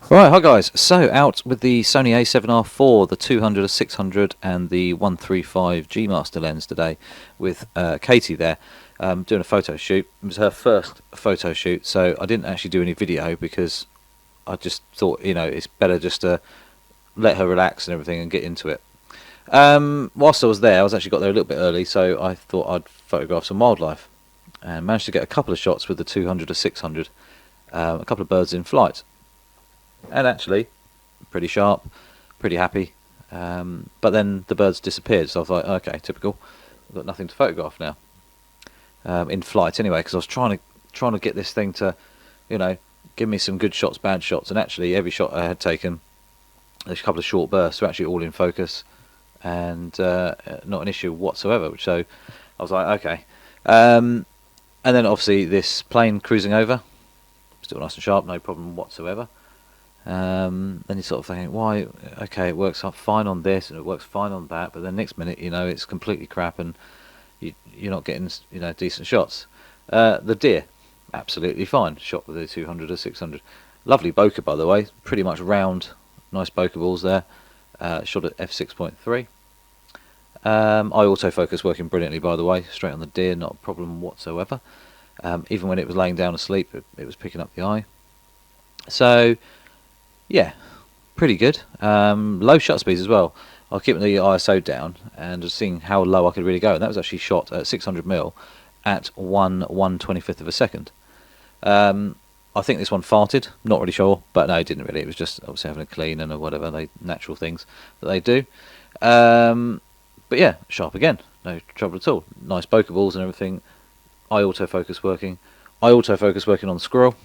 Right, hi guys. So out with the Sony A7R IV, the 200, 600 and the 135 G Master lens today with Katie there doing a photo shoot. It was her first photo shoot, so I didn't actually do any video because I just thought, it's better just to let her relax and everything and get into it. Whilst I was there, I was actually got there a little bit early, so I thought I'd photograph some wildlife and managed to get a couple of shots with the 200 to 600, a couple of birds in flight. And actually, pretty sharp, pretty happy. But then the birds disappeared, so I was like, okay, typical. I've got nothing to photograph now. In flight anyway, because I was trying to get this thing to, give me some good shots, bad shots. And actually, every shot I had taken, there's a couple of short bursts, were actually all in focus, and not an issue whatsoever. So I was like, okay. And then obviously this plane cruising over, still nice and sharp, no problem whatsoever. Then you're sort of thinking, why? Okay, it works up fine on this and it works fine on that, but then next minute, it's completely crap and you're not getting, decent shots. The deer, absolutely fine. Shot with the 200 or 600. Lovely bokeh, by the way. Pretty much round, nice bokeh balls there. Shot at f6.3. I autofocus working brilliantly, by the way. Straight on the deer, not a problem whatsoever. Even when it was laying down asleep, it was picking up the eye. So yeah, pretty good. Low shutter speeds as well. I was keeping the ISO down and just seeing how low I could really go. And that was actually shot at 600mm at 1/125th of a second. I think this one farted. Not really sure, but no, it didn't really. It was just obviously having a clean and whatever, natural things that they do. But yeah, sharp again. No trouble at all. Nice bokeh balls and everything. I autofocus working. I autofocus working on the squirrel.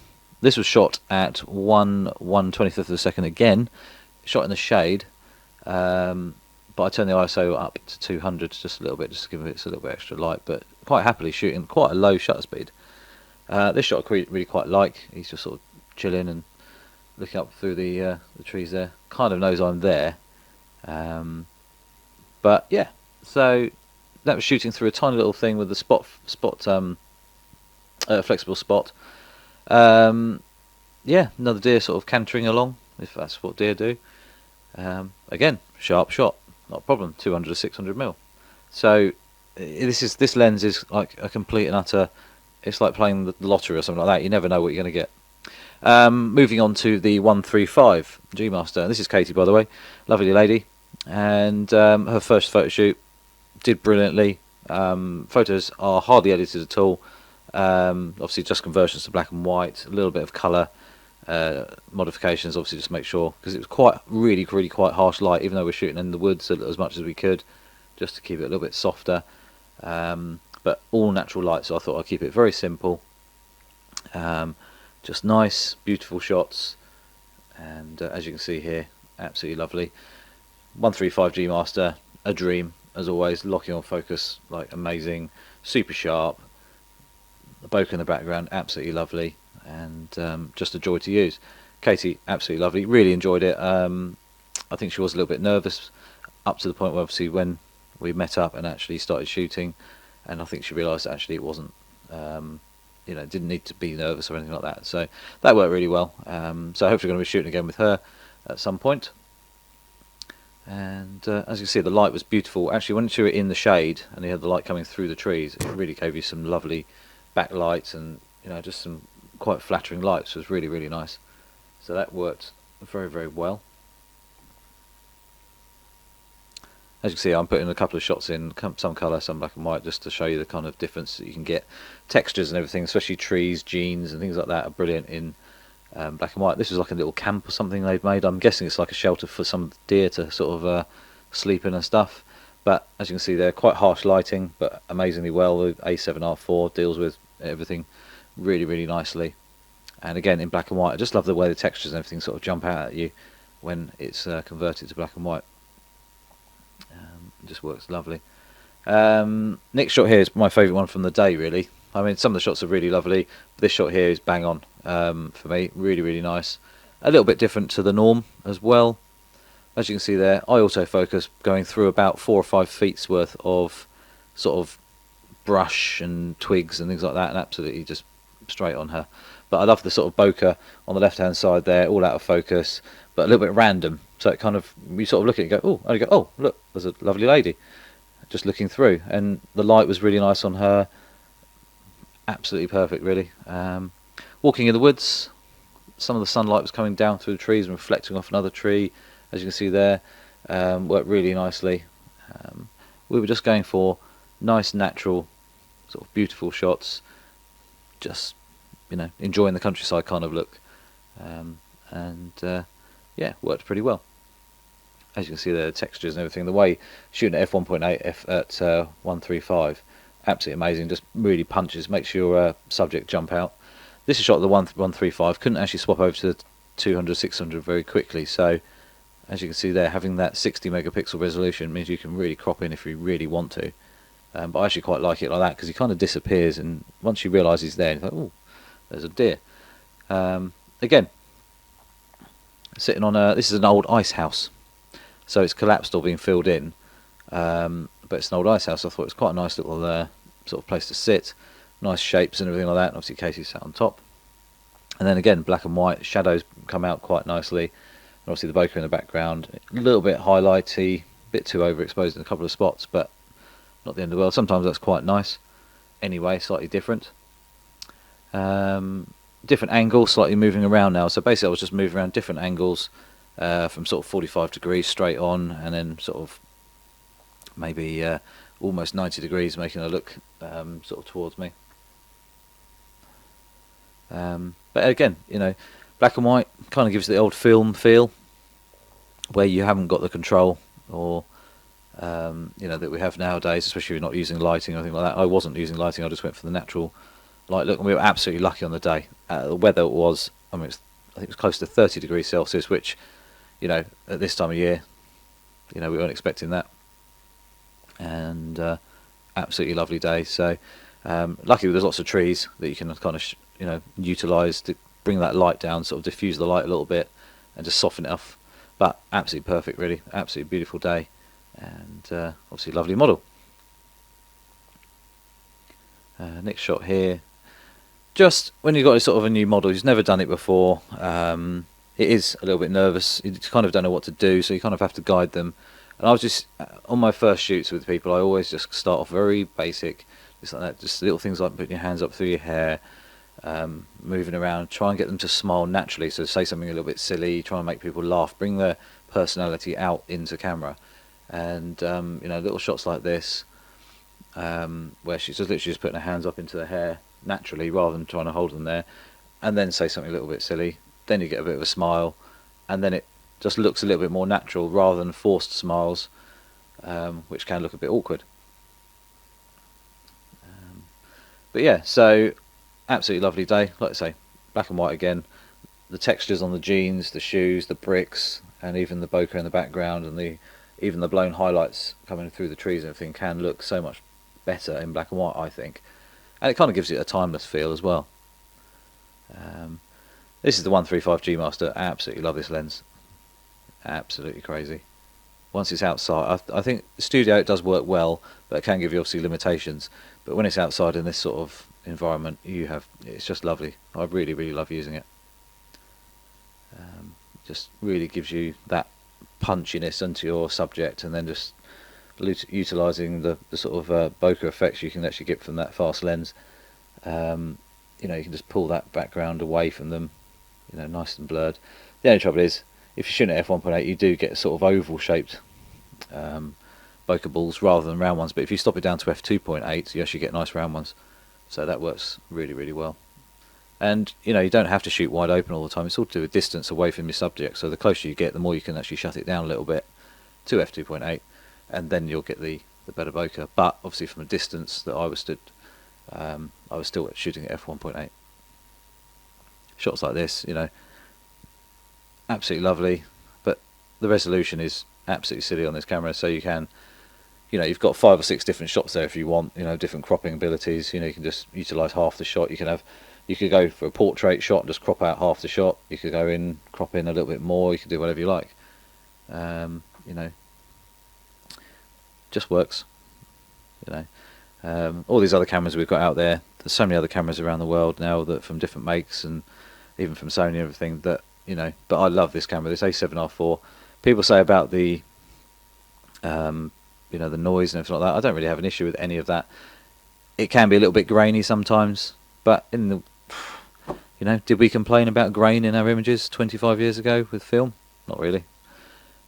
This was shot at 1/125th of a second again, shot in the shade, but I turned the ISO up to 200 just a little bit, just to give it a little bit extra light, but quite happily shooting quite a low shutter speed. This shot I really quite like. He's just sort of chilling and looking up through the trees there. Kind of knows I'm there. But yeah, so that was shooting through a tiny little thing with the flexible spot. Yeah, another deer sort of cantering along, if that's what deer do. Again, sharp shot, not a problem. 200 to 600mm. So this lens is like a complete and utter. It's like playing the lottery or something like that. You never know what you're going to get. Moving on to the 135 G Master. This is Katie, by the way, lovely lady, and her first photo shoot did brilliantly. Photos are hardly edited at all. Obviously just conversions to black and white, a little bit of colour modifications, obviously just to make sure, because it was really quite harsh light, even though we're shooting in the woods as much as we could, just to keep it a little bit softer, but all natural light, so I thought I'd keep it very simple. Just nice, beautiful shots, and as you can see here, absolutely lovely. 135 G Master, a dream, as always, locking on focus, like amazing, super sharp. The bokeh in the background, absolutely lovely, and just a joy to use. Katie, absolutely lovely, really enjoyed it. I think she was a little bit nervous up to the point where obviously when we met up and actually started shooting, and I think she realised actually it wasn't, didn't need to be nervous or anything like that. So that worked really well. So hopefully going to be shooting again with her at some point. And as you can see, the light was beautiful. Actually, when you were in the shade and you had the light coming through the trees, it really gave you some lovely backlights and just some quite flattering lights. So it was really nice. So that worked very well. As you can see, I'm putting a couple of shots in, some colour, some black and white, just to show you the kind of difference that you can get. Textures and everything, especially trees, jeans and things like that, are brilliant in black and white. This is like a little camp or something they've made. I'm guessing it's like a shelter for some deer to sort of sleep in and stuff. But as you can see, they're quite harsh lighting, but amazingly well. The A7R IV deals with everything really nicely. And again, in black and white, I just love the way the textures and everything sort of jump out at you when it's converted to black and white. It just works lovely. Next shot here is my favourite one from the day, really. I mean, some of the shots are really lovely, but this shot here is bang on for me. Really nice. A little bit different to the norm as well. As you can see there, I autofocus going through about 4 or 5 feet's worth of sort of brush and twigs and things like that, and absolutely just straight on her. But I love the sort of bokeh on the left hand side there, all out of focus, but a little bit random. So it kind of, you sort of look at it and go, oh, and you go, oh, look, there's a lovely lady just looking through. And the light was really nice on her, absolutely perfect, really. Walking in the woods, some of the sunlight was coming down through the trees and reflecting off another tree, as you can see there. Worked really nicely. We were just going for nice, natural, sort of beautiful shots, just, you know, enjoying the countryside kind of look. Yeah, worked pretty well. As you can see there, the textures and everything, the way shooting at f1.8 at 135, absolutely amazing. Just really punches, makes your subject jump out. This is shot at the 135. Couldn't actually swap over to the 200, 600 very quickly. So as you can see there, having that 60 megapixel resolution means you can really crop in if you really want to. But I actually quite like it like that, because he kind of disappears, and once you realise he's there, you think, oh, there's a deer. Again, sitting on this is an old ice house, so it's collapsed or being filled in, but it's an old ice house. So I thought it was quite a nice little sort of place to sit, nice shapes and everything like that. And obviously Casey sat on top, and then again black and white, shadows come out quite nicely, and obviously the bokeh in the background, a little bit highlighty, a bit too overexposed in a couple of spots, but not the end of the world. Sometimes that's quite nice. Anyway, slightly different. Different angles, slightly moving around now. So basically I was just moving around different angles, from sort of 45 degrees straight on, and then sort of maybe almost 90 degrees, making her look sort of towards me. But again, you know, black and white kind of gives the old film feel, where you haven't got the control or you know, that we have nowadays, especially if you're not using lighting or anything like that. I wasn't using lighting, I just went for the natural light look, and we were absolutely lucky on the day. The weather was, I mean, I think it was close to 30 degrees Celsius, which, you know, at this time of year, you know, we weren't expecting that. And absolutely lovely day. So luckily there's lots of trees that you can kind of you know, utilise to bring that light down, sort of diffuse the light a little bit and just soften it off. But absolutely perfect, really, absolutely beautiful day, and obviously lovely model. Next shot here, just when you've got a sort of a new model who's never done it before, it is a little bit nervous. You kind of don't know what to do, so you kind of have to guide them. And I was just, on my first shoots with people, I always just start off very basic, just like that, just little things like putting your hands up through your hair, moving around, try and get them to smile naturally. So say something a little bit silly, try and make people laugh, bring their personality out into camera. And you know, little shots like this, where she's just literally just putting her hands up into the hair naturally rather than trying to hold them there, and then say something a little bit silly, then you get a bit of a smile, and then it just looks a little bit more natural rather than forced smiles, which can look a bit awkward. But yeah, so absolutely lovely day. Like I say, black and white again. The textures on the jeans, the shoes, the bricks, and even the bokeh in the background, and even the blown highlights coming through the trees and everything can look so much better in black and white, I think. And it kind of gives it a timeless feel as well. This is the 135 G Master. I absolutely love this lens. Absolutely crazy. Once it's outside, I think the studio, it does work well, but it can give you obviously limitations. But when it's outside in this sort of environment, it's just lovely. I really, really love using it. Just really gives you that punchiness into your subject, and then just utilising the sort of bokeh effects you can actually get from that fast lens. You know, you can just pull that background away from them, you know, nice and blurred. The only trouble is, if you're shooting at f1.8, you do get sort of oval shaped bokeh balls rather than round ones, but if you stop it down to f2.8, you actually get nice round ones. So that works really, really well. And you know, you don't have to shoot wide open all the time. It's all to do with distance away from your subject. So the closer you get, the more you can actually shut it down a little bit to f2.8, and then you'll get the better bokeh. But obviously from a distance that I was stood, I was still shooting at f1.8. Shots like this, you know, absolutely lovely, but the resolution is absolutely silly on this camera. So you can, you know, you've got 5 or 6 different shots there if you want, you know, different cropping abilities. You know, you can just utilise half the shot. You could go for a portrait shot and just crop out half the shot. You could go in, crop in a little bit more. You could do whatever you like. You know, just works. You know, all these other cameras we've got out there, there's so many other cameras around the world now that from different makes and even from Sony and everything that, you know, but I love this camera, this A7R4. People say about the you know, the noise and everything like that. I don't really have an issue with any of that. It can be a little bit grainy sometimes, but in the, you know, did we complain about grain in our images 25 years ago with film? Not really.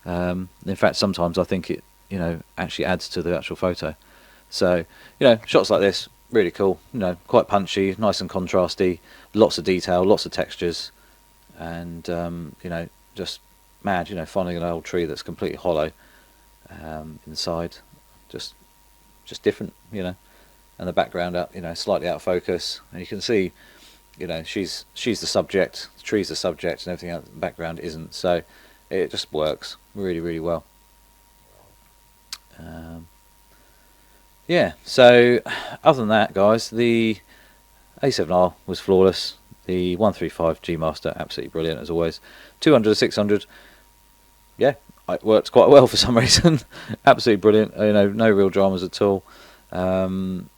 In fact, sometimes I think it, you know, actually adds to the actual photo. So, you know, shots like this, really cool. You know, quite punchy, nice and contrasty, lots of detail, lots of textures, and you know, just mad. You know, finding an old tree that's completely hollow inside, just different. You know, and the background up, you know, slightly out of focus, and you can see, you know, she's the subject, the tree's the subject, and everything else in the background isn't. So it just works really, really well. Yeah, so other than that, guys, the A7R was flawless. The 135 G Master, absolutely brilliant as always. 200 to 600, yeah, it worked quite well for some reason. Absolutely brilliant. You know, no real dramas at all.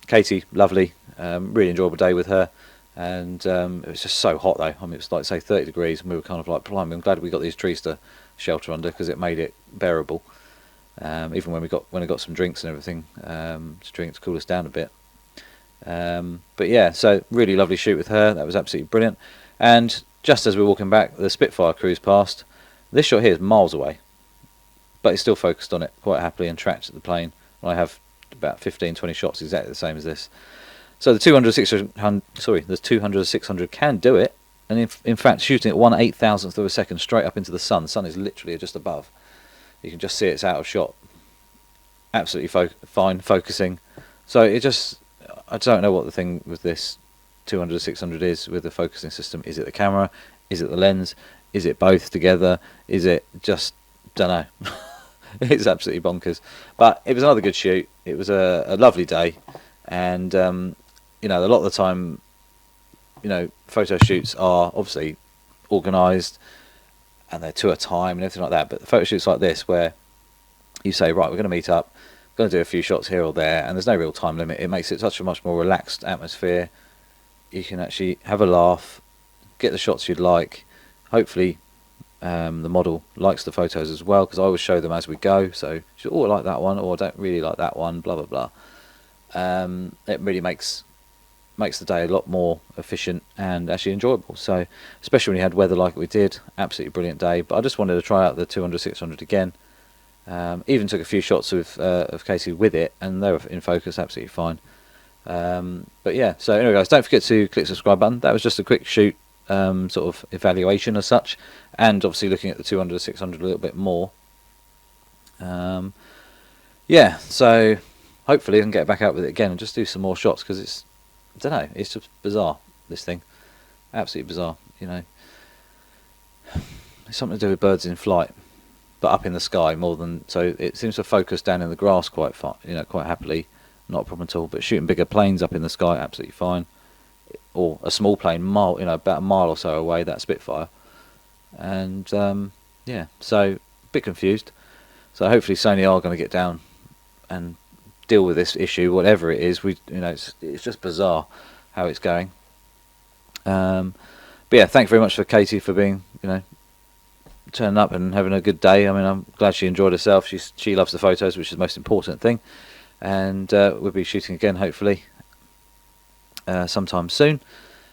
Katie, lovely. Really enjoyable day with her. And it was just so hot though. I mean, it was like, say, 30 degrees, and we were kind of like, blimey, I'm glad we got these trees to shelter under, because it made it bearable. Even when I got some drinks and everything to cool us down a bit. But yeah, so really lovely shoot with her. That was absolutely brilliant. And just as we're walking back, the Spitfire cruised past. This shot here is miles away, but it's still focused on it quite happily and tracked at the plane. I have about 15-20 shots exactly the same as this. So the 200-600 can do it, and in fact, shooting at 1/8,000th of a second straight up into the sun. The sun is literally just above. You can just see it's out of shot. Absolutely fine focusing. So it just, I don't know what the thing with this 200-600 is with the focusing system. Is it the camera? Is it the lens? Is it both together? Is it just, don't know. It's absolutely bonkers. But it was another good shoot. It was a lovely day, and you know, a lot of the time, you know, photo shoots are obviously organised and they're to a time and everything like that. But the photo shoots like this, where you say, right, we're going to meet up, going to do a few shots here or there, and there's no real time limit. It makes it such a much more relaxed atmosphere. You can actually have a laugh, get the shots you'd like. Hopefully the model likes the photos as well, because I always show them as we go. So, oh, I like that one, or I don't really like that one, blah blah blah. It really makes the day a lot more efficient and actually enjoyable. So, especially when you had weather like we did, absolutely brilliant day. But I just wanted to try out the 200-600 again. Even took a few shots of Casey with it, and they were in focus absolutely fine. But yeah, so anyway, guys, don't forget to click the subscribe button. That was just a quick shoot, sort of evaluation as such, and obviously looking at the 200-600 a little bit more. Yeah, so hopefully I can get back out with it again and just do some more shots, because it's, I don't know, it's just bizarre, this thing. Absolutely bizarre, you know. It's something to do with birds in flight, but up in the sky more than, so it seems to focus down in the grass quite far, you know, quite happily, not a problem at all. But shooting bigger planes up in the sky, absolutely fine. Or a small plane, you know, about a mile or so away, that Spitfire. And yeah, so a bit confused. So hopefully Sony are going to get down and deal with this issue, whatever it is. You know, it's just bizarre how it's going. But yeah, thank you very much for Katie for being, you know, turning up and having a good day. I mean, I'm glad she enjoyed herself. She loves the photos, which is the most important thing. And we'll be shooting again, hopefully, sometime soon.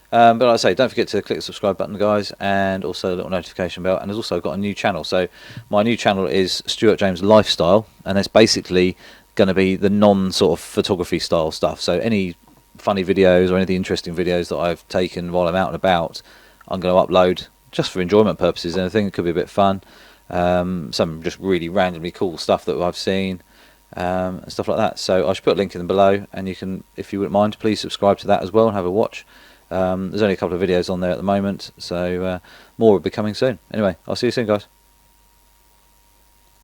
But like I say, don't forget to click the subscribe button, guys, and also the little notification bell. And I've also got a new channel. So my new channel is Stuart James Lifestyle, and it's basically going to be the non-sort of photography style stuff. So any funny videos or any of the interesting videos that I've taken while I'm out and about, I'm going to upload just for enjoyment purposes. And I think it could be a bit fun. Some just really randomly cool stuff that I've seen, and stuff like that. So I should put a link in below, and you can, if you wouldn't mind, please subscribe to that as well and have a watch. There's only a couple of videos on there at the moment, so more will be coming soon. Anyway, I'll see you soon, guys.